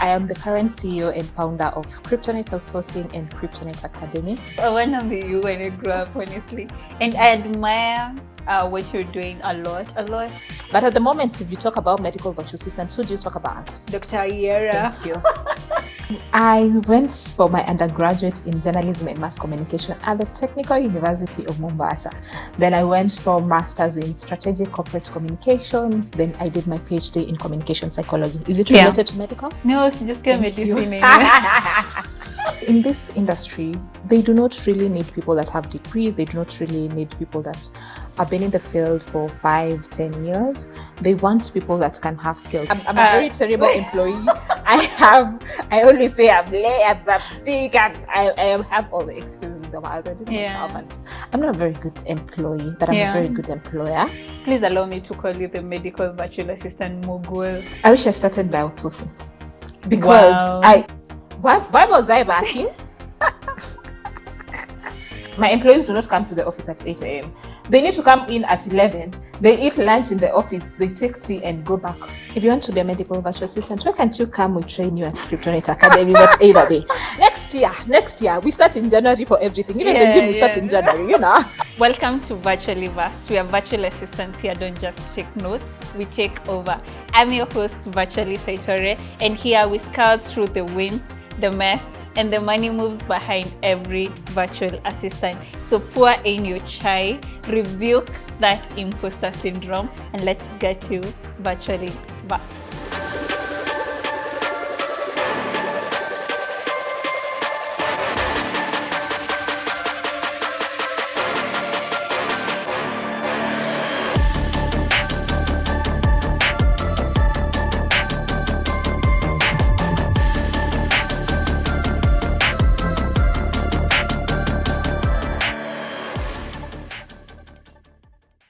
I am the current CEO and founder of Kryptonite Outsourcing and Kryptonite Academy. I want to be you when I grow up, honestly. And I admire what you're doing a lot. But at the moment, if you talk about medical virtual assistants, who do you talk about? Dr. Ayiera. Thank you. I went for my undergraduate in journalism and mass communication at the Technical University of Mombasa. Then I went for masters in strategic corporate communications. Then I did my PhD in communication psychology. Is it related to medical? No, it's just medicine. In this industry, they do not really need people that have degrees. They do not really need people that have been in the field for 5-10 years. They want people that can have skills. I'm a very terrible employee. I always say I'm late, I'm sick, I have all the excuses in the world. I do myself, and I'm not a very good employee, but I'm a very good employer. Please allow me to call you the medical virtual assistant mogul. I wish I started by outsourcing, because why was I working? My employees do not come to the office at 8 a.m. They need to come in at 11. They eat lunch in the office, they take tea and go back. If you want to be a medical virtual assistant, why can't you come, we train you at Kryptonite Academy? But either way, next year, we start in January for everything. Even the gym, we start in January, you know. Welcome to Virtually Vast. We are virtual assistants here, don't just take notes, we take over. I'm your host, Virtually Saitore, and here we scout through the wins, the mess, and the money moves behind every virtual assistant. So pour in your chai, rebuke that imposter syndrome, and let's get to Virtually Vast.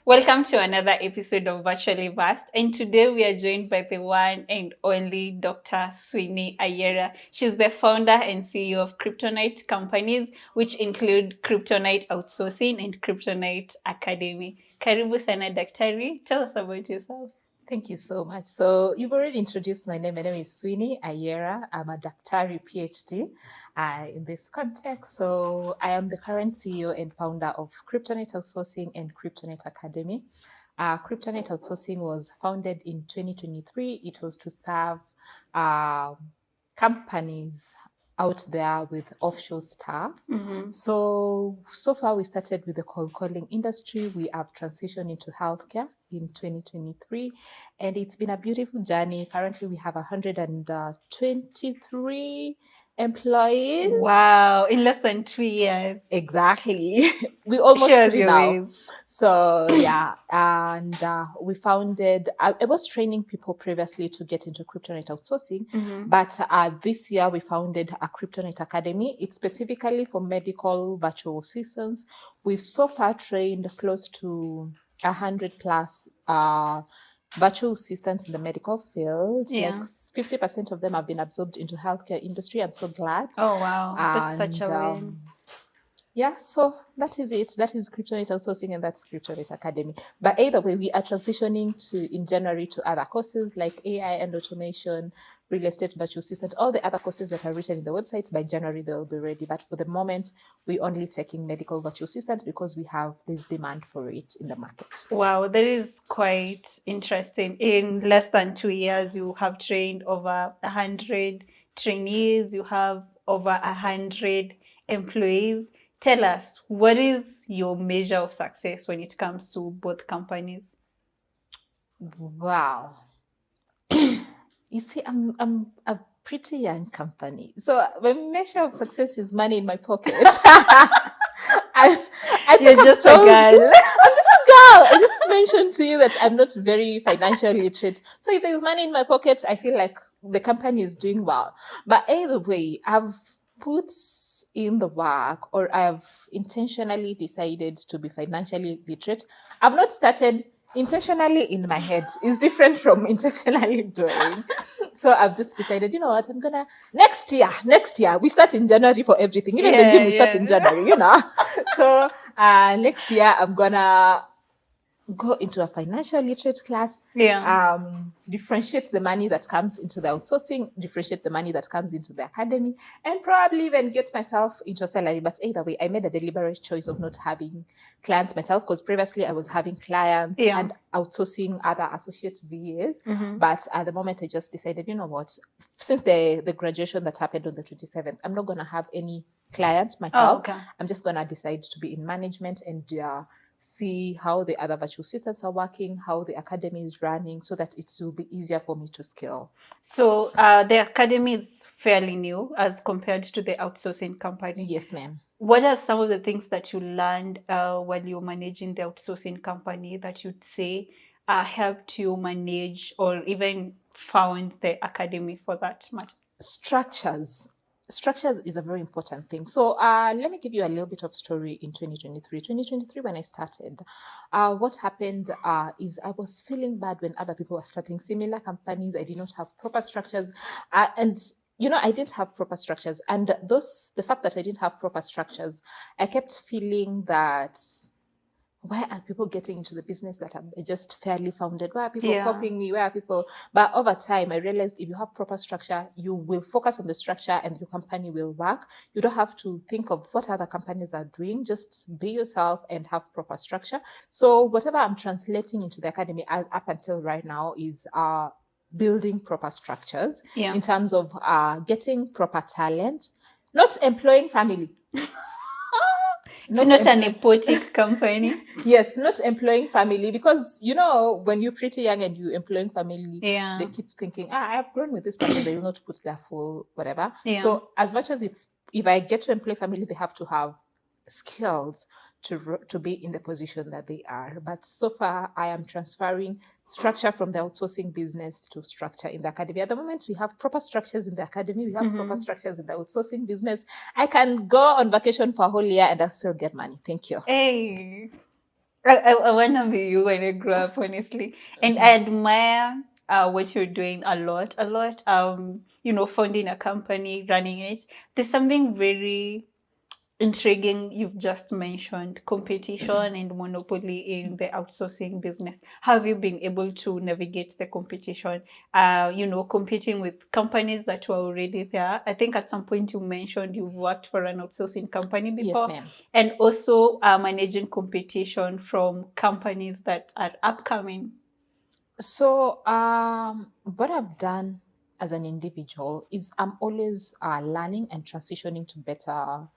Welcome to another episode of Virtually Vast, and today we are joined by the one and only Dr. Swiny Ayiera. She's the founder and CEO of Kryptonite companies, which include Kryptonite Outsourcing and Kryptonite Academy. Karibu sana daktari, tell us about yourself. Thank you so much. So you've already introduced my name. My name is Swiny Ayiera. I'm a Daktari PhD in this context. So I am the current CEO and founder of Kryptonite Outsourcing and Kryptonite Academy. Kryptonite Outsourcing was founded in 2023. It was to serve companies out there with offshore staff. So far we started with the cold calling industry. We have transitioned into healthcare in 2023, and it's been a beautiful journey. Currently we have 123 employees. Wow, in less than 2 years. Exactly. We almost 3 now. So yeah, and we founded, I was training people previously to get into Kryptonite Outsourcing, but this year we founded a Kryptonite Academy. It's specifically for medical virtual assistants. We've so far trained close to 100 plus virtual assistants in the medical field. Like 50% of them have been absorbed into healthcare industry. I'm so glad. Oh wow, that's such a win. Yeah, so that is it. That is Kryptonite Outsourcing, and that's Kryptonite Academy. But either way, we are transitioning in January to other courses like AI and automation, real estate virtual assistant, all the other courses that are written in the website. By January, they'll be ready. But for the moment, we're only taking medical virtual assistant because we have this demand for it in the market. Wow, that is quite interesting. In less than 2 years, you have trained over 100 trainees, you have over 100 employees. Tell us, what is your measure of success when it comes to both companies? Wow. You see, I'm a pretty young company. So my measure of success is money in my pocket. You're just a girl. I'm just a girl. I just mentioned to you that I'm not very financially literate. So if there's money in my pocket, I feel like the company is doing well. But either way, I've put in the work, or I've intentionally decided to be financially literate. I've not started intentionally in my head. Is different from intentionally doing. So I've just decided, you know what, I'm gonna next year we start in January for everything. Even the gym we start in January, you know. So next year I'm gonna go into a financial literate class, Yeah. differentiate the money that comes into the outsourcing, differentiate the money that comes into the academy, and probably even get myself into a salary. But either way, I made a deliberate choice of not having clients myself, because previously I was having clients Yeah. and outsourcing other associate VAs. But at the moment, I just decided, you know what, since the graduation that happened on the 27th, I'm not going to have any client myself. okay. I'm just going to decide to be in management and see how the other virtual assistants are working, how the academy is running, so that it will be easier for me to scale. So the academy is fairly new as compared to the outsourcing company. Yes, ma'am. What are some of the things that you learned while you're managing the outsourcing company that you'd say helped you manage or even found the academy for that matter? Structures is a very important thing. So let me give you a little bit of story in 2023 when I started. What happened is I was feeling bad when other people were starting similar companies. I did not have proper structures, and I didn't have proper structures, and the fact that I didn't have proper structures, I kept feeling that, why are people getting into the business that are just fairly founded? Why are people copying me? Why are people? But over time, I realized if you have proper structure, you will focus on the structure and your company will work. You don't have to think of what other companies are doing. Just be yourself and have proper structure. So whatever I'm translating into the academy up until right now is building proper structures in terms of getting proper talent, not employing family. It's not a nepotic company. Yes, not employing family, because when you're pretty young and you're employing family, they keep thinking, I have grown with this person, they will not put their full whatever. So as much as if I get to employ family, they have to have skills to be in the position that they are. But so far, I am transferring structure from the outsourcing business to structure in the academy. At the moment, we have proper structures in the academy. We have proper structures in the outsourcing business. I can go on vacation for a whole year and I'll still get money. Thank you. Hey, I want to be you when I grow up, honestly. And I admire what you're doing a lot. Founding a company, running it. There's something very intriguing you've just mentioned, competition and monopoly in the outsourcing business. How have you been able to navigate the competition, competing with companies that were already there? I think at some point you mentioned you've worked for an outsourcing company before. Yes, ma'am. And also managing competition from companies that are upcoming. So what I've done as an individual is I'm always learning and transitioning to better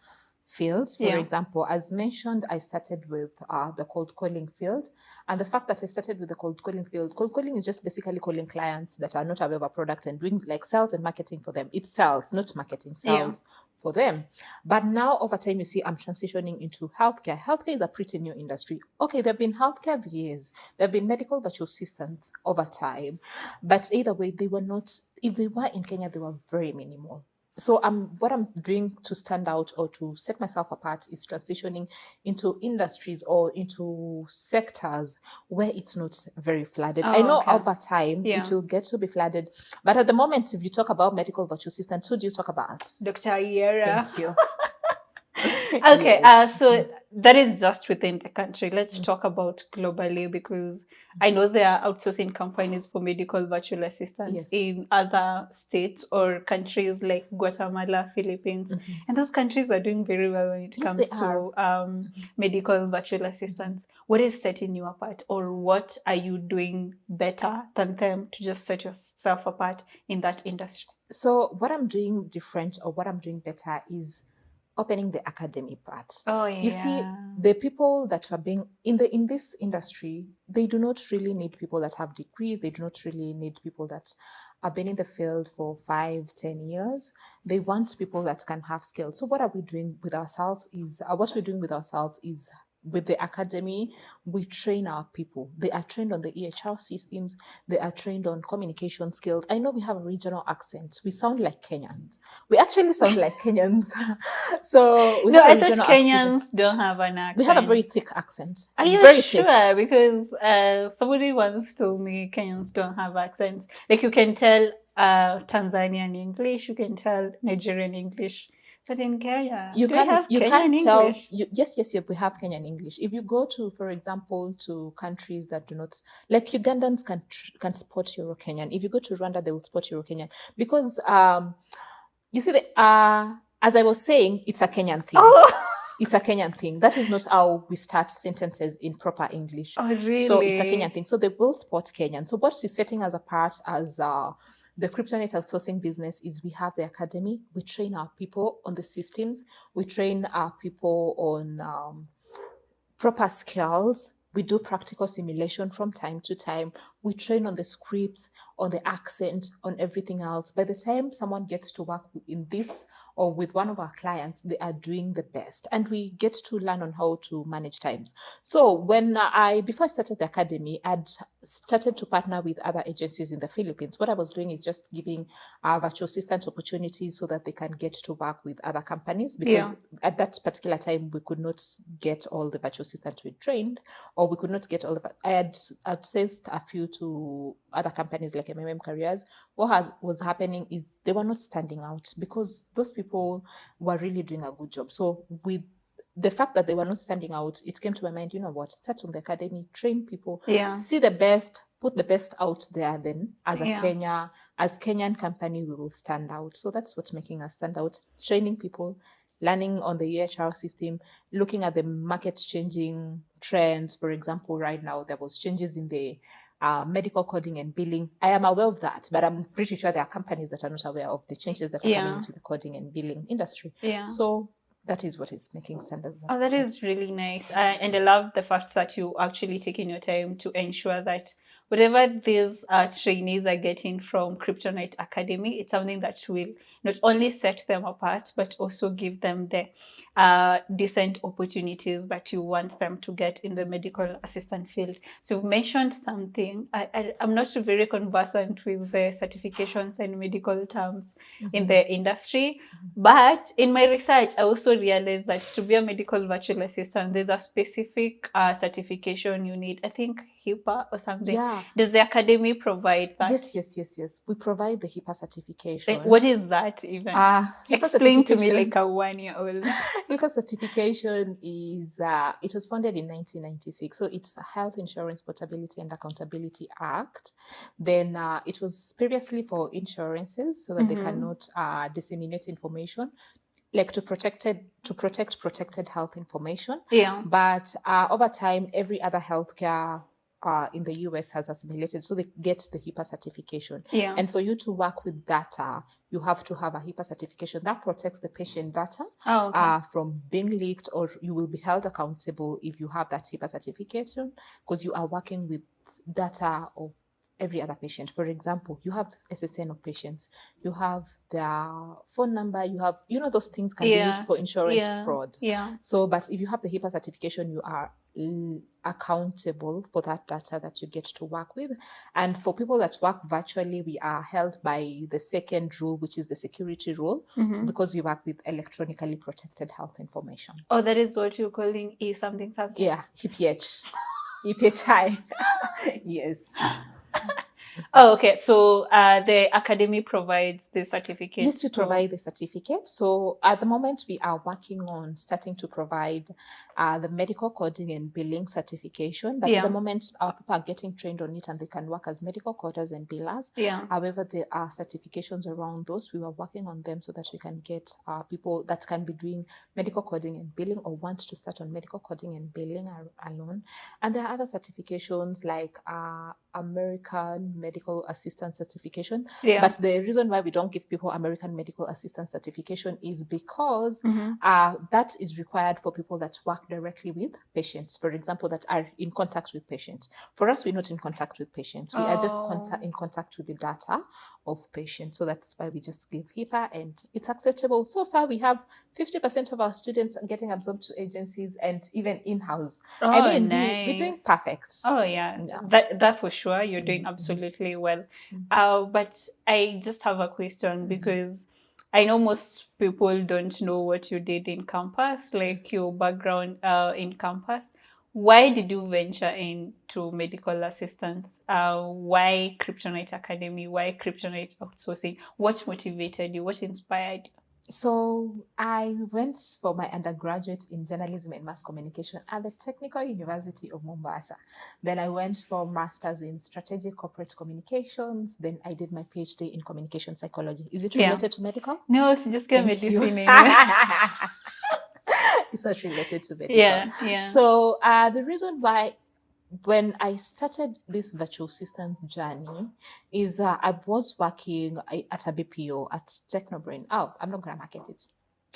fields. For example, as mentioned, I started with the cold calling field. And the fact that I started with the cold calling field, cold calling is just basically calling clients that are not aware of a product and doing like sales and marketing for them. It's sales, not marketing, sales for them. But now over time, you see, I'm transitioning into healthcare. Healthcare is a pretty new industry. Okay, there have been healthcare VAs, there have been medical virtual assistants over time. But either way, they were not, if they were in Kenya, they were very minimal. So what I'm doing to stand out or to set myself apart is transitioning into industries or into sectors where it's not very flooded. I know over time it will get to be flooded, but at the moment, if you talk about medical virtual assistants, who do you talk about? Dr. Ayiera. Thank you. Okay, so that is just within the country. Let's talk about globally, because I know there are outsourcing companies for medical virtual assistants in other states or countries like Guatemala, Philippines. And those countries are doing very well when it comes to medical virtual assistants. What is setting you apart, or what are you doing better than them to just set yourself apart in that industry? So what I'm doing different or what I'm doing better is opening the academy part. You see, the people that are being in this industry, they do not really need people that have degrees. They do not really need people that have been in the field for 5-10 years. They want people that can have skills. So what are we doing with ourselves is with the academy, we train our people. They are trained on the EHR systems. They are trained on communication skills. I know we have a regional accent. We sound like Kenyans. We actually sound like Kenyans. So we have I thought Kenyans don't have an accent. We have a very thick accent. Are you very sure? Thick. Because somebody once told me Kenyans don't have accents. Like you can tell Tanzanian English, you can tell Nigerian English, But in Kenya, You do we have you Kenyan can't tell English? yes, yes, yes, we have Kenyan English. If you go to, for example, to countries that do not, like Ugandans can spot Euro Kenyan. If you go to Rwanda, they will spot Euro Kenyan because you see the as I was saying, it's a Kenyan thing. Oh, It's a Kenyan thing. That is not how we start sentences in proper English. oh, So it's a Kenyan really? thing. So they will spot Kenyan. So what is setting us apart as the kryptonite outsourcing business is we have the academy. We train our people on the systems. We train our people on proper skills. We do practical simulation from time to time. We train on the scripts, on the accent, on everything else. By the time someone gets to work in this or with one of our clients, they are doing the best. And we get to learn on how to manage times. So before I started the academy, I'd started to partner with other agencies in the Philippines. What I was doing is just giving virtual assistants opportunities so that they can get to work with other companies because at that particular time, we could not get all the virtual assistants we trained, or we could not get all the. I had accessed a few to other companies like Careers. What was happening is they were not standing out because those people were really doing a good job. So with the fact that they were not standing out, it came to my mind, you know what, start on the academy, train people, see the best, put the best out there. Then as Kenyan company, we will stand out. So that's what's making us stand out, training people, learning on the EHR system, looking at the market changing trends. For example, right now there was changes in the medical coding and billing. I am aware of that, but I'm pretty sure there are companies that are not aware of the changes that are coming into the coding and billing industry. So that is what is making standards. Oh, that is really nice. And I love the fact that you actually taking your time to ensure that whatever these trainees are getting from Kryptonite Academy, it's something that will not only set them apart, but also give them the decent opportunities that you want them to get in the medical assistant field. So you've mentioned something. I'm not very conversant with the certifications and medical terms in the industry, but in my research, I also realized that to be a medical virtual assistant, there's a specific certification you need. I think HIPAA or something. Yeah. Does the academy provide that? Yes. We provide the HIPAA certification. What is that even? Explain to me like a 1-year-old. HIPAA certification is, it was founded in 1996. So it's a Health Insurance Portability and Accountability Act. Then it was previously for insurances so that they cannot disseminate information, like to protect protected health information. But over time, every other healthcare in the US has assimilated, so they get the HIPAA certification. And for you to work with data, you have to have a HIPAA certification that protects the patient data from being leaked, or you will be held accountable if you have that HIPAA certification because you are working with data of every other patient. For example, you have SSN of patients, you have their phone number, you have, those things can be used for insurance fraud. So, but if you have the HIPAA certification, you are accountable for that data that you get to work with. And for people that work virtually, we are held by the second rule, which is the security rule, because we work with electronically protected health information. Oh, that is what you're calling something? Yeah, EPH. EPHI. Yes. Oh, okay. So the academy provides the certificate. Yes, we provide the certificate. So at the moment, we are working on starting to provide the medical coding and billing certification. But at the moment, our people are getting trained on it and they can work as medical coders and billers. However, there are certifications around those. We are working on them so that we can get people that can be doing medical coding and billing or want to start on medical coding and billing alone. And there are other certifications like American Medical Assistant Certification. But the reason why we don't give people American Medical Assistant Certification is because that is required for people that work directly with patients, for example, that are in contact with patients. For us, we're not in contact with patients. We are just in contact with the data of patients. So that's why we just give HIPAA, and it's acceptable. So far, we have 50% of our students getting absorbed to agencies and even in-house. Nice. We're doing perfect. Oh, yeah. That for sure. You're doing absolutely well. But I just have a question because I know most people don't know what you did in campus, like your background in campus. Why did you venture into medical assistance? Why Kryptonite Academy? Why Kryptonite Outsourcing? What motivated you? What inspired you? So I went for my undergraduate in journalism and mass communication at the Technical University of Mombasa. Then I went for masters in strategic corporate communications. Then I did my PhD in communication psychology. Is it Yeah. related to medical? No, it's just get Thank you. medicine anyway. It's not related to medical. Yeah. So the reason why when I started this virtual assistant journey is I was working at a BPO at Technobrain. Oh, I'm not gonna market it.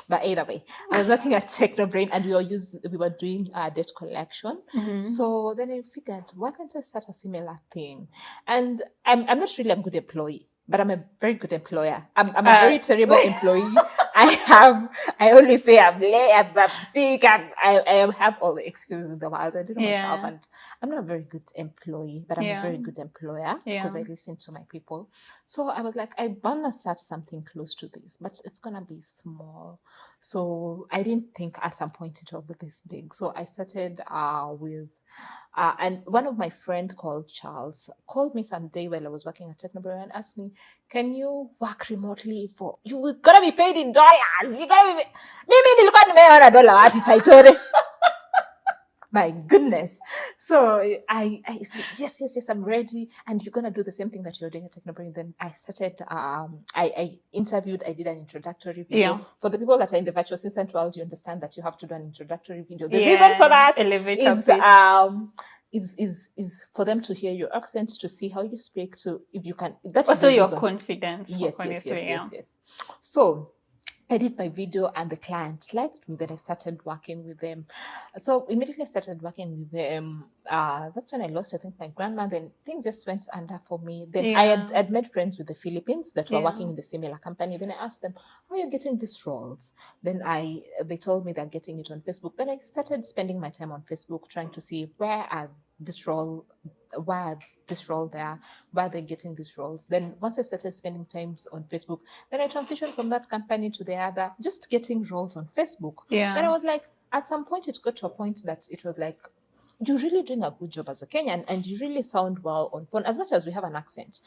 But either way, I was working at Technobrain and we were doing debt collection. So then I figured, why can't I start a similar thing? And I'm not really a good employee, but I'm a very good employer. I'm a very terrible employee. I always say I'm late, I'm sick, I have all the excuses in the world. I do know myself, and I'm not a very good employee, but I'm a very good employer because I listen to my people. So I was like, I want to start something close to this, but it's going to be small. So I didn't think at some point it will be this big. So I started with, and one of my friend called Charles called me someday while I was working at Technobrain and asked me, can you work remotely for, you gotta be paid in dollars. You gotta be, mimi nilikuwa nimeona dola wapi Saitore. My goodness. So I said, yes, I'm ready. And you're going to do the same thing that you're doing at Technobrain. Then I started, I interviewed, I did an introductory video. For the people that are in the virtual assistant world, you understand that you have to do an introductory video. The reason for that is for them to hear your accent, to see how you speak, to if you can. That also is your confidence. Yes. So I did my video and the client liked me. Then I started working with them. So immediately I started working with them. That's when I lost, I think, my grandma. Then things just went under for me. Then I'd made friends with the Philippines that were working in the similar company. Then I asked them, how are you getting these roles? Then they told me they're getting it on Facebook. Then I started spending my time on Facebook trying to see where are this role there, why they're getting these roles. Then once I started spending times on Facebook, then I transitioned from that company to the other, just getting roles on Facebook. Then I was like, at some point it got to a point that it was like, you're really doing a good job as a Kenyan and you really sound well on phone. As much as we have an accent,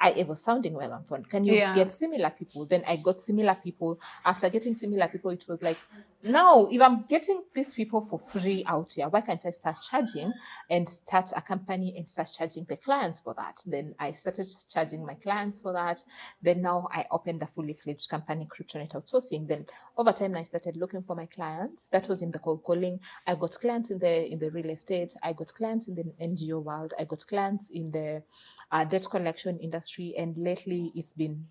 it was sounding well on phone. Can you get similar people? Then I got similar people. After getting similar people, it was like, now if I'm getting these people for free out here, why can't I start charging and start a company and start charging the clients for that? Then I started charging my clients for that. Then now I opened a fully fledged company, CryptoNet Outsourcing. Then over time I started looking for my clients. That was in the cold calling. I got clients in the real estate. I got clients in the NGO world. I got clients in the debt collection industry, and lately it's been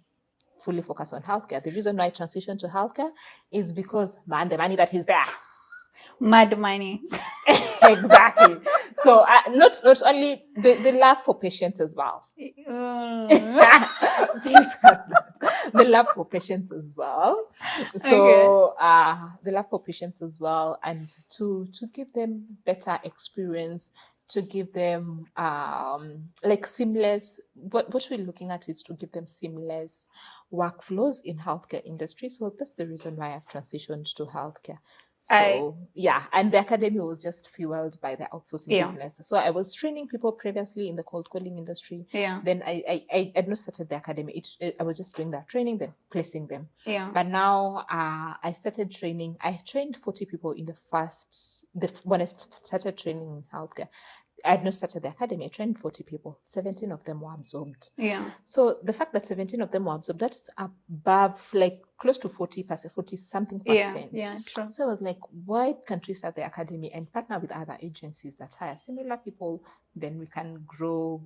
fully focused on healthcare. The reason why I transitioned to healthcare is because, man, the money that is there. Mad money. Exactly. So not only the love for patients as well. Please have that. The love for patients as well. So the love for patients as well, and to give them better experience, to give them like seamless, what we're looking at is to give them seamless workflows in healthcare industry. So that's the reason why I've transitioned to healthcare. So and the academy was just fueled by the outsourcing business. So I was training people previously in the cold calling industry. Then I had not started the academy. I was just doing that training, then placing them. But now I started training. I trained 40 people in when I started training in healthcare. I had not started the academy. I trained 40 people. 17 of them were absorbed. So the fact that 17 of them were absorbed, that's above, like, close to 40%, 40-something percent. True. So I was like, why can't we start the academy and partner with other agencies that hire similar people? Then we can grow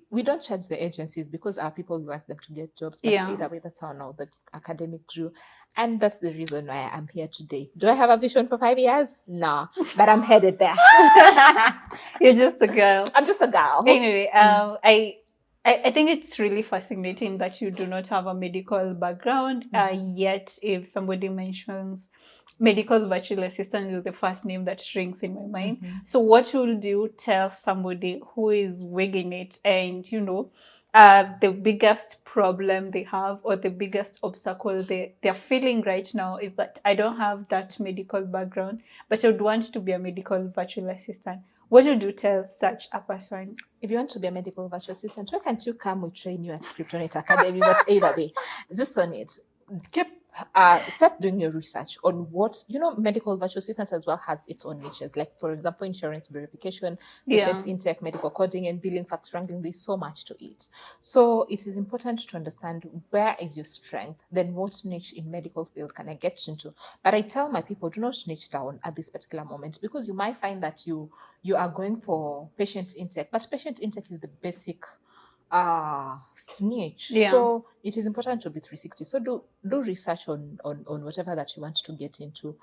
we don't charge the agencies because our people, we want them to get jobs. But either way, that's how now the academic grew. And that's the reason why I'm here today. Do I have a vision for 5 years? No, but I'm headed there. You're just a girl. I'm just a girl. Anyway, I think it's really fascinating that you do not have a medical background, yet if somebody mentions medical virtual assistant is the first name that rings in my mind. So what would you tell somebody who is winging it and, the biggest problem they have or the biggest obstacle they're feeling right now is that I don't have that medical background, but I would want to be a medical virtual assistant? What would you tell such a person? If you want to be a medical virtual assistant, why can't you come? We train you at CryptoNet Academy. But either way, just on it. start doing your research on what, medical virtual assistants as well has its own niches. Like, for example, insurance verification, Yeah. patient intake, medical coding, and billing fact wrangling. There's so much to it. So it is important to understand where is your strength, then what niche in medical field can I get into. But I tell my people, do not niche down at this particular moment, because you might find that you are going for patient intake, but patient intake is the basic uh niche. Yeah. So it is important to be 360. So do research on whatever that you want to get into.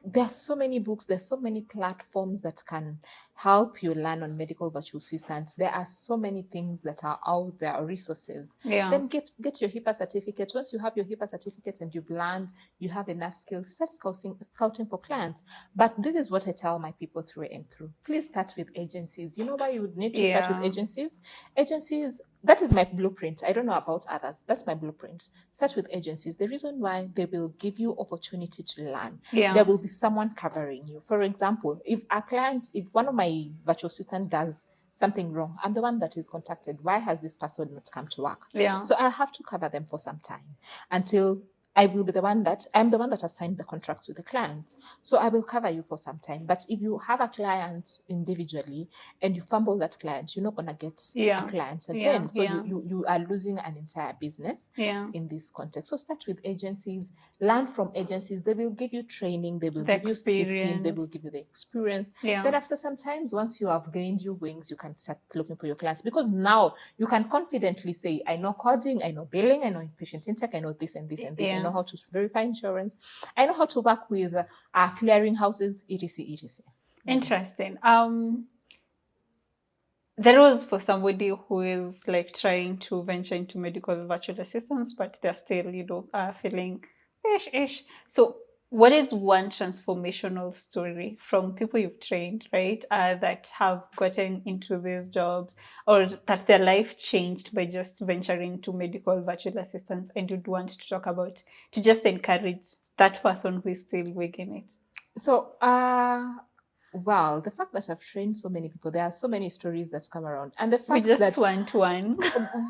There's so many books, there's so many platforms that can help you learn on medical virtual assistants. There are so many things that are out there, resources. Yeah. Then get your HIPAA certificate. Once you have your HIPAA certificate and you've learned, you have enough skills, start scouting for clients. But this is what I tell my people through and through. Please start with agencies. You know why you would need to start with agencies? Agencies, that is my blueprint. I don't know about others. That's my blueprint. Start with agencies. The reason why, they will give you opportunity to learn. Yeah. There will be someone covering you. For example, if one of my virtual assistant does something wrong, I'm the one that is contacted. Why has this person not come to work? Yeah. So I have to cover them for some time until I'm the one that has signed the contracts with the clients. So I will cover you for some time. But if you have a client individually and you fumble that client, you're not gonna get a client again. So you are losing an entire business in this context. So start with agencies, learn from agencies. They will give you training, they will give you system, they will give you the experience. Then after some times, once you have gained your wings, you can start looking for your clients, because now you can confidently say, I know coding, I know billing, I know patient intake, I know this and this and this. I know how to verify insurance. I know how to work with clearing houses, etc., etc. Interesting. That was for somebody who is like trying to venture into medical virtual assistants, but they're still, feeling ish. So what is one transformational story from people you've trained, right, that have gotten into these jobs, or that their life changed by just venturing to medical virtual assistants, and you'd want to talk about, to just encourage that person who is still winging it? So, wow, the fact that I've trained so many people, there are so many stories that come around. And the fact just that one to one.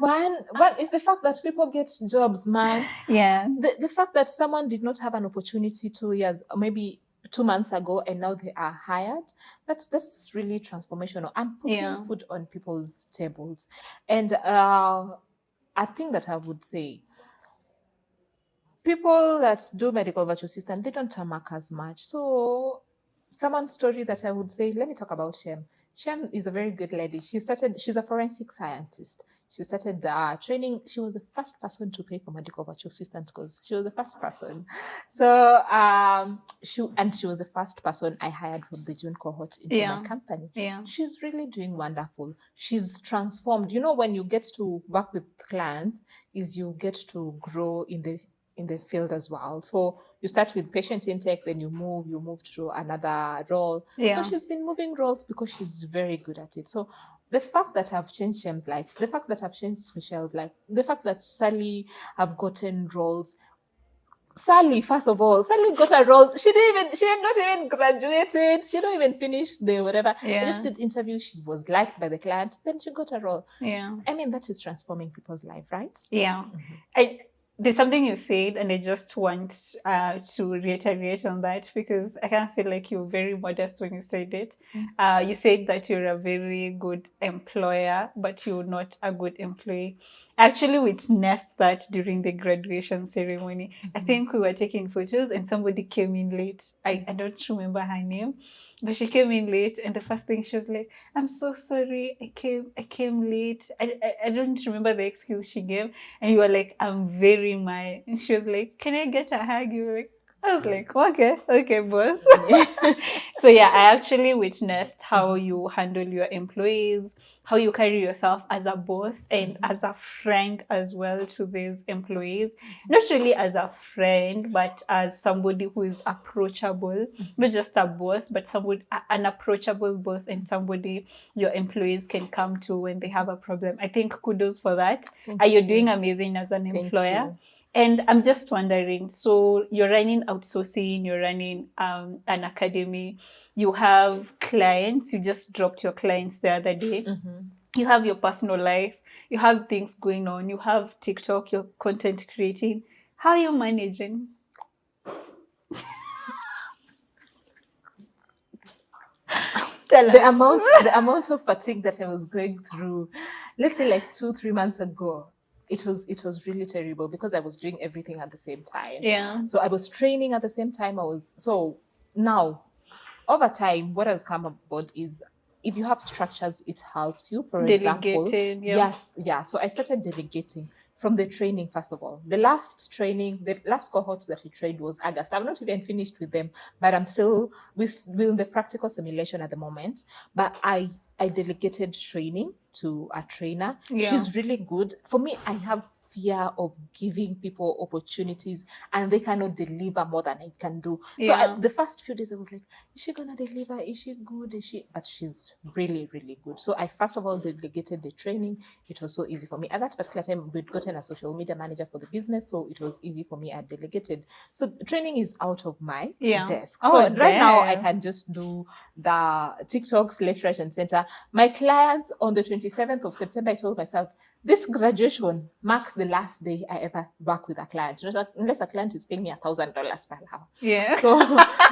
One is the fact that people get jobs, man. Yeah. The fact that someone did not have an opportunity 2 years, maybe 2 months ago, and now they are hired, that's really transformational. I'm putting food on people's tables. And I think that I would say, people that do medical virtual assistant, they don't tarmac as much. So someone's story that I would say, let me talk about Shem. Shem is a very good lady. She's a forensic scientist. She started training. She was the first person to pay for medical virtual assistant, because she was the first person. So she was the first person I hired from the June cohort into my company. She's really doing wonderful. She's transformed. When you get to work with clients, is you get to grow in the field as well. So you start with patient intake, then you move to another role. So she's been moving roles because she's very good at it. So the fact that I've changed Shem's life, the fact that I've changed Michelle's life, the fact that Sally have gotten roles. Sally, first of all, Sally got a role. She had not even graduated. She don't even finish the whatever. I just did interview. She was liked by the client. Then she got a role. I mean, that is transforming people's life, right? There's something you said, and I just want to reiterate on that, because I kind of feel like you're very modest when you said it. You said that you're a very good employer, but you're not a good employee. I actually witnessed that during the graduation ceremony. I think we were taking photos and somebody came in late. I don't remember her name, but she came in late, and the first thing she was like, I'm so sorry, I came late. I don't remember the excuse she gave. And you were like, I'm very mad. And she was like, can I get a hug? You were like, I was like, okay, boss. So I actually witnessed how you handle your employees, how you carry yourself as a boss and as a friend as well to these employees. Not really as a friend, but as somebody who is approachable, not just a boss, but an approachable boss, and somebody your employees can come to when they have a problem. I think kudos for that. You're doing amazing as an employer. And I'm just wondering, so you're running outsourcing, you're running an academy, you have clients, you just dropped your clients the other day, you have your personal life, you have things going on, you have TikTok, you're content creating. How are you managing? Tell The us. amount of fatigue that I was going through, let's say like 2-3 months ago, it was really terrible because I was doing everything at the same time. Yeah. So I was training at the same time. So now, over time, what has come about is, if you have structures, it helps you. For example, Delegating. Yeah. yes, yeah. So I started delegating from the training. First of all, the last cohort that we trained was August. I've not even finished with them, but I'm still with the practical simulation at the moment. But I delegated training to a trainer. Yeah. She's really good. For me, I have fear of giving people opportunities and they cannot deliver more than I can do. So Yeah. the first few days I was like, is she gonna deliver? Is she good? Is she? But she's really, really good. So I first of all delegated the training. It was so easy for me. At that particular time, we'd gotten a social media manager for the business, so it was easy for me. I delegated. So training is out of my Yeah. desk. Oh, So right now I damn. can just do the TikToks left, right, and center. My clients on the 27th of September, I told myself, this graduation marks the last day I ever work with a client, unless a client is paying me $1,000 per hour. Yeah. So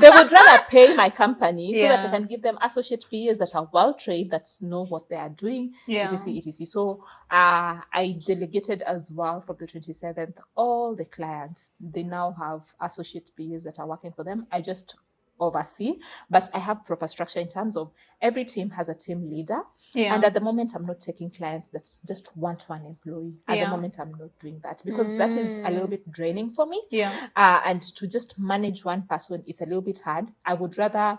they would rather pay my company so that I Yeah. can give them associate PAs that are well trained, that know what they are doing, Yeah. etc., etc. So I delegated as well from the 27th. All the clients, they now have associate PAs that are working for them. I just oversee, but I have proper structure in terms of every team has a team leader. Yeah. And at the moment, I'm not taking clients that's just one-to-one employee. At the Yeah. moment, I'm not doing that because that is a little bit draining for me. Yeah. And to just manage one person, it's a little bit hard. I would rather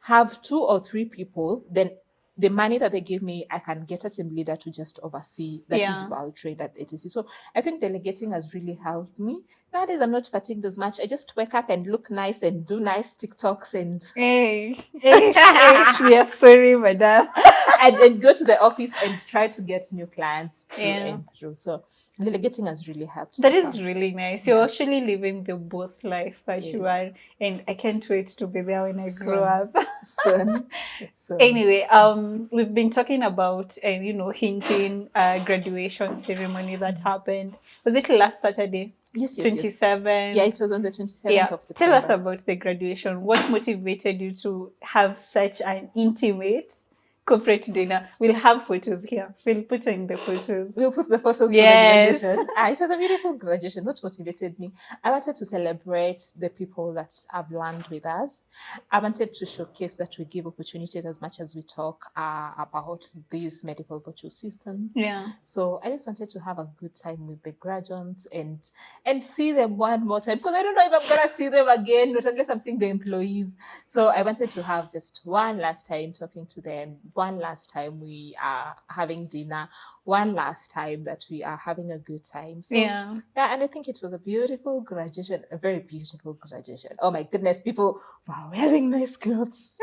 have 2 or 3 people, then the money that they give me, I can get a team leader to just oversee that is Yeah. well trained at ATC. So I think delegating has really helped me. Nowadays, I'm not fatigued as much. I just wake up and look nice and do nice TikToks and Hey, we are sorry, madam. and go to the office and try to get new clients through Yeah. and through. So delegating has really helped. so That is far. really nice. You're Yeah. actually living the boss life that you Yes. are, and I can't wait to be there when I grow Soon. up. Soon. Anyway, we've been talking about hinting graduation ceremony that happened. Was it last Saturday? Yes, yes, yes. 27. Yeah, it was on the 27th Yeah. of Tell September. us about the graduation. What motivated you to have such an intimate corporate dinner? We'll have photos here. We'll put in the photos. We'll put the photos Yes. for the graduation. It was a beautiful graduation. What motivated me? I wanted to celebrate the people that have learned with us. I wanted to showcase that we give opportunities as much as we talk about these medical virtual systems. Yeah. So I just wanted to have a good time with the graduates and see them one more time, because I don't know if I'm gonna see them again, not unless I'm seeing the employees. So I wanted to have just one last time talking to them, one last time we are having dinner, one last time that we are having a good time. So Yeah. and I think it was a beautiful graduation, a very beautiful graduation. Oh my goodness, people were wearing nice clothes.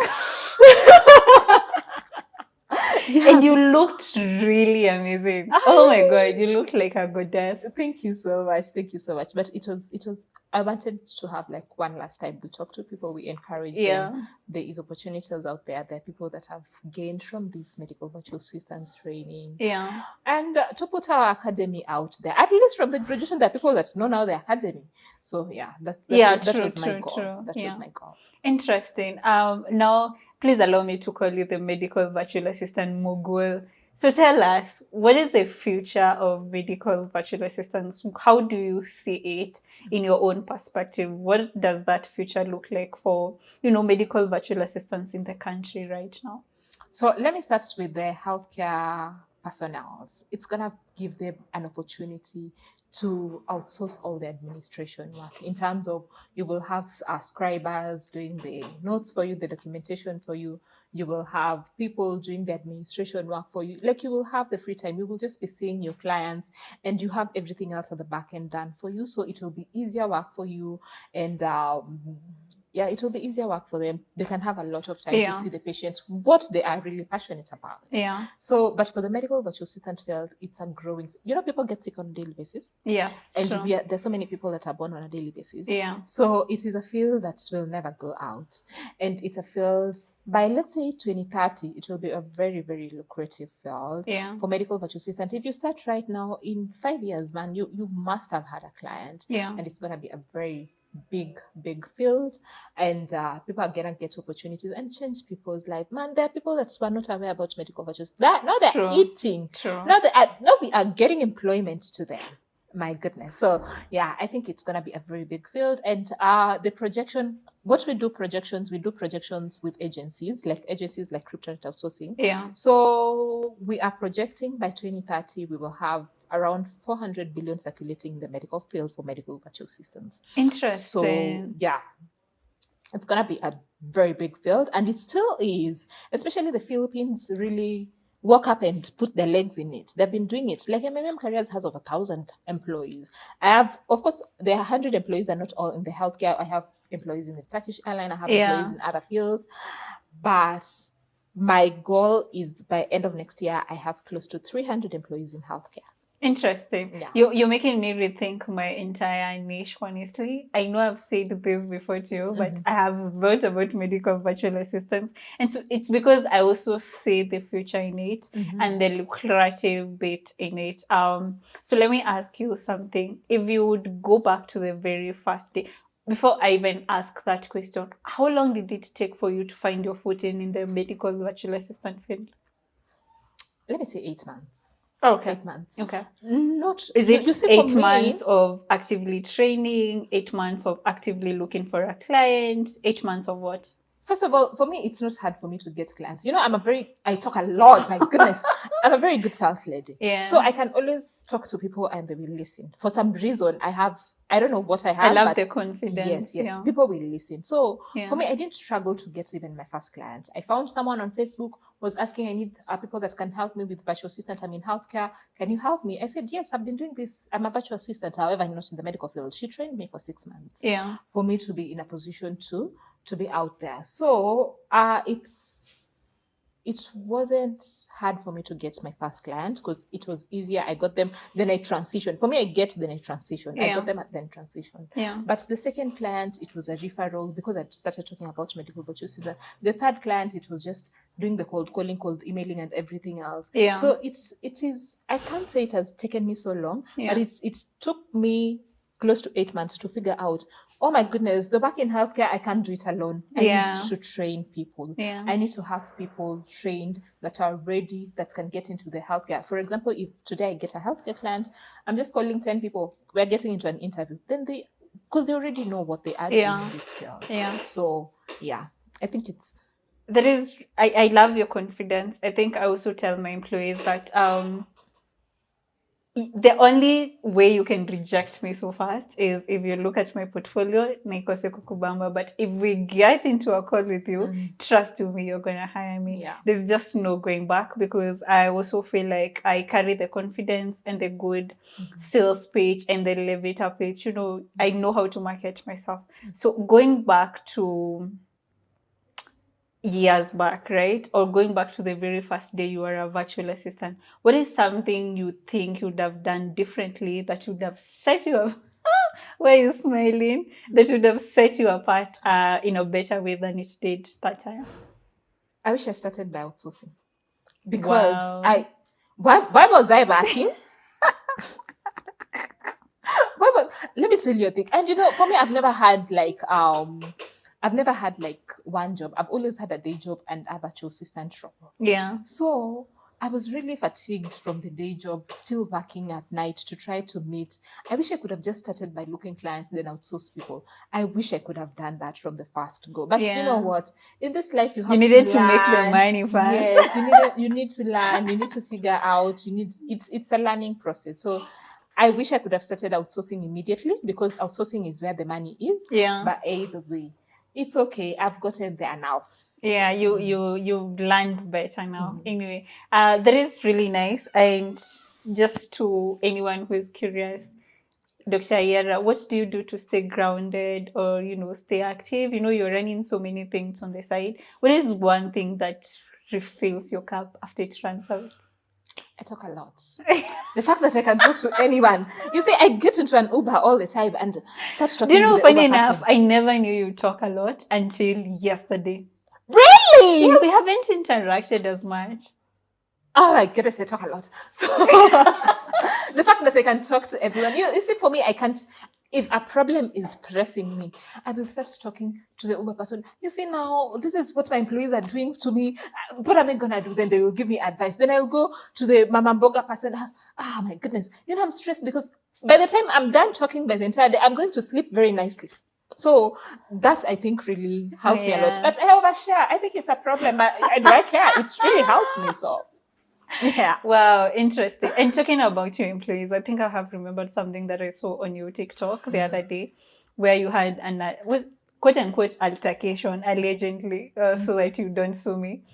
Yeah. And you looked really amazing. Oh my God, you looked like a goddess. Thank you so much. Thank you so much. But it was, I wanted to have like one last time. We talk to people, we encourage them. There is opportunities out there. There are people that have gained from this medical virtual assistance training. Yeah. And to put our academy out there, at least from the graduation, there are people that know now the academy. So yeah, that was my goal. That was my goal. Interesting. Now, please allow me to call you the medical virtual assistant mogul. So tell us, what is the future of medical virtual assistants? How do you see it in your own perspective? What does that future look like for, medical virtual assistants in the country right now? So let me start with the healthcare personnel. It's going to give them an opportunity to outsource all the administration work, in terms of you will have scribers doing the notes for you, the documentation for you. You will have people doing the administration work for you. Like, you will have the free time. You will just be seeing your clients and you have everything else at the back end done for you. So it will be easier work for you. And it will be easier work for them. They can have a lot of time to see the patients, what they are really passionate about. Yeah. So, but for the medical virtual assistant field, it's a growing, people get sick on a daily basis. Yes. And there's so many people that are born on a daily basis. Yeah. So it is a field that will never go out. And it's a field by let's say 2030, it will be a very, very lucrative field Yeah. for medical virtual assistant. If you start right now, in 5 years, man, you must have had a client. Yeah. And it's gonna be a very big field, and people are gonna get opportunities and change people's life. Man, there are people that were not aware about medical virtual that now they're True. eating. True. Now we are getting employment to them. My goodness. So yeah, I think it's gonna be a very big field. And the projection, what we do projections with agencies like Crypto Outsourcing. Yeah. So we are projecting by 2030 we will have around 400 billion circulating in the medical field for medical virtual assistants. Interesting. So yeah, it's gonna be a very big field, and it still is. Especially the Philippines really walk up and put their legs in it. They've been doing it. Like MMM Careers has over 1,000 employees. I have, of course, there are 100 employees are not all in the healthcare. I have employees in the Turkish airline. I have employees in other fields. But my goal is by end of next year, I have close to 300 employees in healthcare. Interesting. Yeah. You're making me rethink my entire niche, honestly. I know I've said this before to you, but I have wrote about medical virtual assistants. And so it's because I also see the future in it and the lucrative bit in it. So let me ask you something. If you would go back to the very first day, before I even ask that question, how long did it take for you to find your footing in the medical virtual assistant field? Let me say 8 months. Okay. 8 months. Okay. Not Is it you see, 8 months of actively training, 8 months of actively looking for a client, 8 months of what? First of all, for me, it's not hard for me to get clients. You know, I talk a lot. My goodness, I'm a very good sales lady. Yeah. So I can always talk to people and they will listen. For some reason, I don't know what I have. I love but the confidence. Yes, Yeah. people will listen. So Yeah. for me, I didn't struggle to get even my first client. I found someone on Facebook was asking, I need people that can help me with virtual assistant. I'm in healthcare. Can you help me? I said, yes, I've been doing this. I'm a virtual assistant. However, I'm not in the medical field. She trained me for 6 months. Yeah. For me to be in a position to be out there. So it wasn't hard for me to get my first client because it was easier. I got them, then I transitioned. For me, I get, then I transition. I got them at then transition. Yeah. But the second client, it was a referral because I started talking about medical virtual assistant. The third client, it was just doing the cold calling, cold emailing, and everything else. Yeah. So it is. I can't say it has taken me so long, but it took me close to 8 months to figure out, oh my goodness, the work in healthcare, I can't do it alone. I need to train people. Yeah. I need to have people trained that are ready, that can get into the healthcare. For example, if today I get a healthcare client, I'm just calling 10 people, we're getting into an interview. Then because they already know what they are doing in this field. Yeah. So yeah, I think it's... I love your confidence. I think I also tell my employees that the only way you can reject me so fast is if you look at my portfolio, naikose kukubamba. But if we get into a call with you, trust me, you're going to hire me. Yeah. There's just no going back because I also feel like I carry the confidence and the good sales pitch and the elevator pitch. You know, I know how to market myself. So going back to years back, right? Or going back to the very first day you were a virtual assistant, what is something you think you'd have done differently that would have set you up? Why are you smiling? That would have set you apart in a better way than it did that time? I wish I started by outsourcing. Because why was I backing? Let me tell you a thing. And you know, for me, I've never had one job. I've always had a day job and a virtual assistant job. Yeah. So I was really fatigued from the day job, still working at night to try to meet. I wish I could have just started by looking clients, then outsource people. I wish I could have done that from the first go. But you know what? In this life, you needed to make the money first. Yes, you need to learn. You need to figure out. It's a learning process. So I wish I could have started outsourcing immediately because outsourcing is where the money is. Yeah. But either way, it's okay. I've gotten there now. Yeah, you've learned better now. Anyway, that is really nice. And just to anyone who is curious, Dr. Ayiera, what do you do to stay grounded or, stay active? You're running so many things on the side. What is one thing that refills your cup after it runs out? I talk a lot. The fact that I can talk to anyone. You see, I get into an Uber all the time and start talking to the funny Uber enough, person. I never knew you talk a lot until yesterday. Really? Really? Yeah, we haven't interacted as much. Oh my goodness, I talk a lot. So the fact that I can talk to everyone, you see, for me, I can't. If a problem is pressing me, I will start talking to the Uber person. You see, now this is what my employees are doing to me. What am I gonna do? Then they will give me advice. Then I'll go to the Mama Boga person. My goodness, I'm stressed because by the time I'm done talking by the entire day, I'm going to sleep very nicely. So that, I think, really helped me a lot. Yeah. But I overshare. I think it's a problem, but I do I care. It's really helped me. So yeah. Wow, interesting. And talking about your employees, I think I have remembered something that I saw on your TikTok the other day, where you had an with quote unquote altercation, allegedly, so that you don't sue me.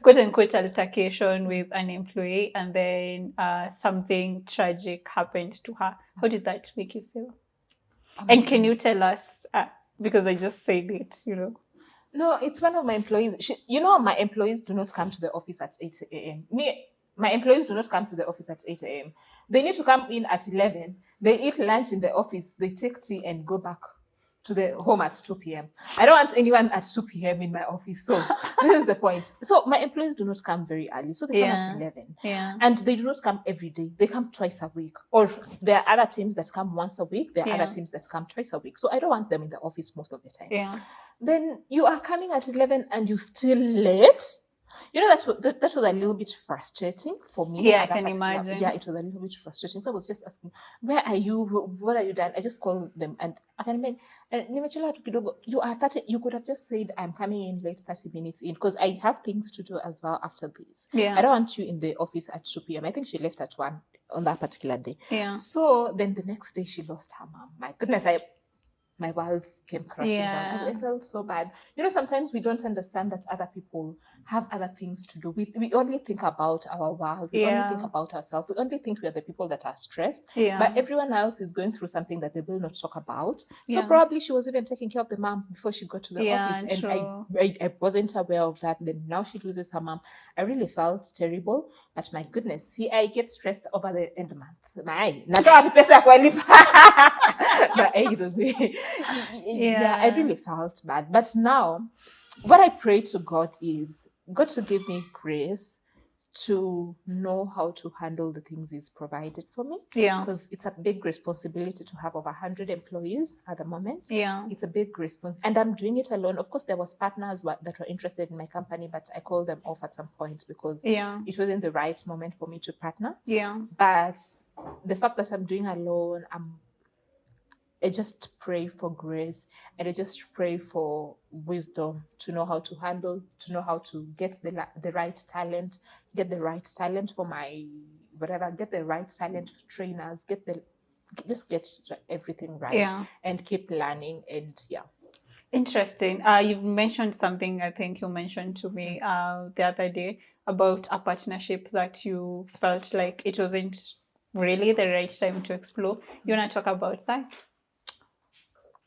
Quote unquote altercation with an employee, and then something tragic happened to her. How did that make you feel? Oh my And can you goodness. tell us? Because I just said it, No, it's one of my employees. My employees do not come to the office at 8 a.m. My employees do not come to the office at 8 a.m. They need to come in at 11. They eat lunch in the office. They take tea and go back to the home at 2 p.m. I don't want anyone at 2 p.m. in my office. So this is the point. So my employees do not come very early. So they come at 11. Yeah. And they do not come every day. They come twice a week. Or there are other teams that come once a week. There are other teams that come twice a week. So I don't want them in the office most of the time. Yeah. Then you are coming at 11 and you still late. That was a little bit frustrating for me. Yeah, I can imagine. Yeah, it was a little bit frustrating. So I was just asking, where are you? What are you done? I just called them and I can imagine. You are 30. You could have just said, I'm coming in late 30 minutes in, because I have things to do as well after this. Yeah. I don't want you in the office at 2 p.m. I think she left at 1 on that particular day. Yeah. So then the next day she lost her mom. My goodness, my world came crashing down. And I felt so bad. Sometimes we don't understand that other people have other things to do. We only think about our world. We only think about ourselves. We only think we are the people that are stressed. Yeah. But everyone else is going through something that they will not talk about. So probably she was even taking care of the mom before she got to the office. And I wasn't aware of that. Then now she loses her mom. I really felt terrible. But my goodness, see, I get stressed over the end month. But either way, I really felt bad. But now, what I pray to God is God to give me grace to know how to handle the things He's provided for me. Yeah. Because it's a big responsibility to have over 100 employees at the moment. Yeah. It's a big response. And I'm doing it alone. Of course, there was partners that were interested in my company, but I called them off at some point because it wasn't the right moment for me to partner. Yeah. But the fact that I'm doing alone, I just pray for grace, and I just pray for wisdom to know how to handle, to know how to get the right talent, get the right talent for my whatever, get the right talent trainers, get everything right, and keep learning. And Interesting. You've mentioned something, I think you mentioned to me the other day about a partnership that you felt like it wasn't really the right time to explore. You want to talk about that?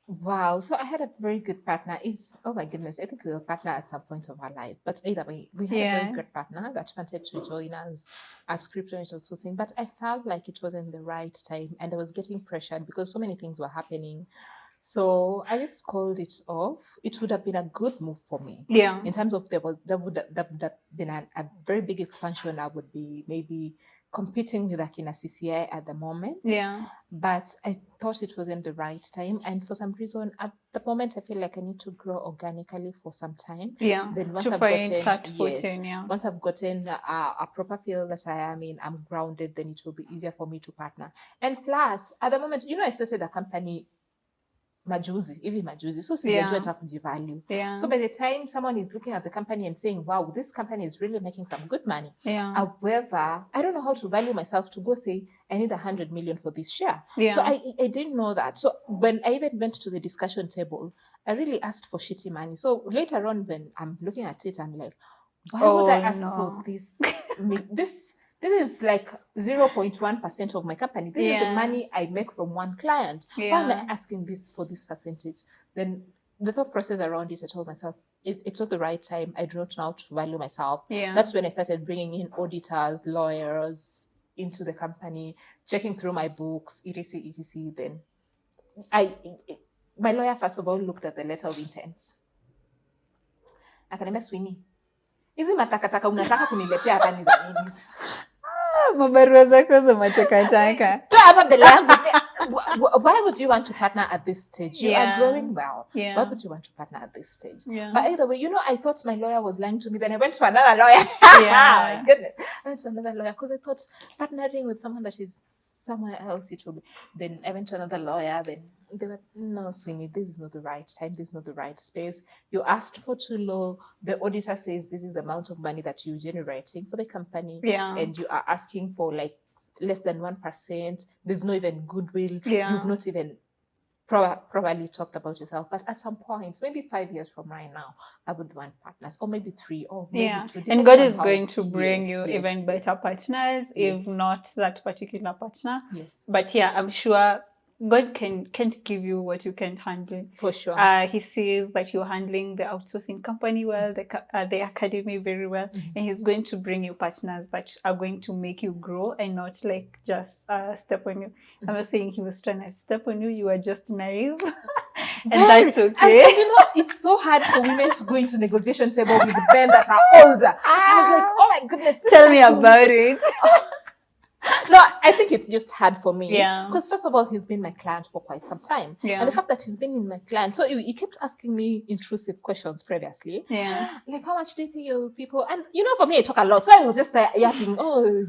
Wow. So I had a very good partner. Oh my goodness, I think we were partner at some point of our life. But either way, we had a very good partner that wanted to join us at Crypto and outsourcing. But I felt like it wasn't the right time, and I was getting pressured because so many things were happening. So I just called it off. It would have been a good move for me. Yeah. In terms of there would have been a very big expansion. I would be maybe competing with Akina CCI at the moment. Yeah. But I thought it wasn't the right time. And for some reason, at the moment, I feel like I need to grow organically for some time. Yeah. Then once to I've find gotten that footing, once I've gotten a proper field that I am in, I'm grounded, then it will be easier for me to partner. And plus, at the moment, I started a company majuzi, so sijajua hata kujivalue. So by the time someone is looking at the company and saying, wow, this company is really making some good money, however, I don't know how to value myself to go say I need 100 million for this share. So I didn't know that. So when I even went to the discussion table, I really asked for shitty money. So later on, when I'm looking at it, I'm like, why would I ask for this? This is like 0.1% of my company. This is the money I make from one client. Why am I asking this for this percentage? Then the thought process around it, I told myself, it's not the right time. I do not know how to value myself. That's when I started bringing in auditors, lawyers into the company, checking through my books, etc. Then my lawyer, first of all, looked at the letter of intent. Akaniambia, Swiny, hizi matakataka unataka kuniletea hapa ni za nini? Mabarua zako za matakataka. Why would you want to partner at this stage? You are growing well. Yeah. Why would you want to partner at this stage? Yeah. But either way, I thought my lawyer was lying to me. Then I went to another lawyer. Yeah. My goodness. I went to another lawyer because I thought partnering with someone that is somewhere else, it will be. Then I went to another lawyer. Then they were, no, Swiny, this is not the right time. This is not the right space. You asked for too low. The auditor says this is the amount of money that you're generating for the company. Yeah. And you are asking for like less than 1%. There's no even goodwill. Yeah. You've not even probably talked about yourself. But at some point, maybe 5 years from right now, I would want partners, or maybe 3, or maybe 2. And God is going to bring you even better partners, if not that particular partner. Yes. But yeah, I'm sure God can't give you what you can't handle. For sure. He sees that you're handling the outsourcing company well, the academy very well, and he's going to bring you partners that are going to make you grow and not like just step on you. I'm not saying he was trying to step on you. You are just naive. And that's okay. And it's so hard for women to go into negotiation table with men that are older. I was like, oh my goodness. Tell me about it. No, I think it's just hard for me. Yeah. Because first of all, he's been my client for quite some time. Yeah. And the fact that he's been in my client, so he kept asking me intrusive questions previously. Yeah. Like, how much do you pay your people? And for me, I talk a lot. So I was just yapping, I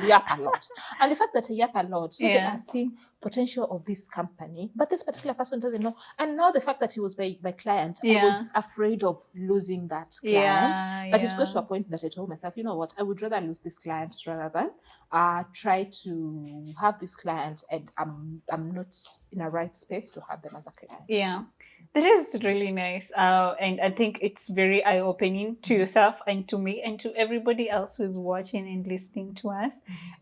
yap a lot. And the fact that I yap a lot, so they are seeing potential of this company, but this particular person doesn't know. And now the fact that he was my client, I was afraid of losing that client. But it goes to a point that I told myself, you know what, I would rather lose this client rather than try to have this client and I'm not in a right space to have them as a client. Yeah. That is really nice. And I think it's very eye-opening to yourself and to me and to everybody else who's watching and listening to us.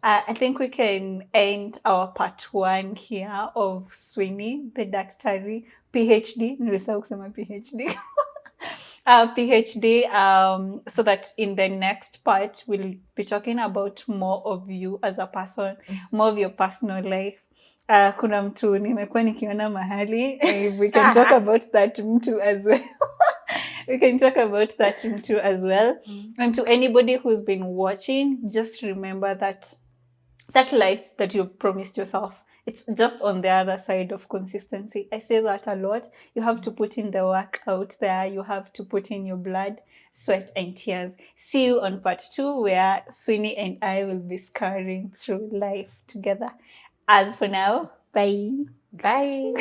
I think we can end our part 1 here of Swiny, the Daktari, PhD. Nilisahau kusema PhD. PhD, so that in the next part, we'll be talking about more of you as a person, more of your personal life. Kuna mtu nimekuwa nikiona mahali, we can talk about that mtu as well. We can talk about that mtu as well. And to anybody who's been watching, just remember that life that you've promised yourself, it's just on the other side of consistency. I say that a lot. You have to put in the work out there. You have to put in your blood, sweat, and tears. See you on part 2, where Swiny and I will be scouring through life together. As for now, bye. Bye.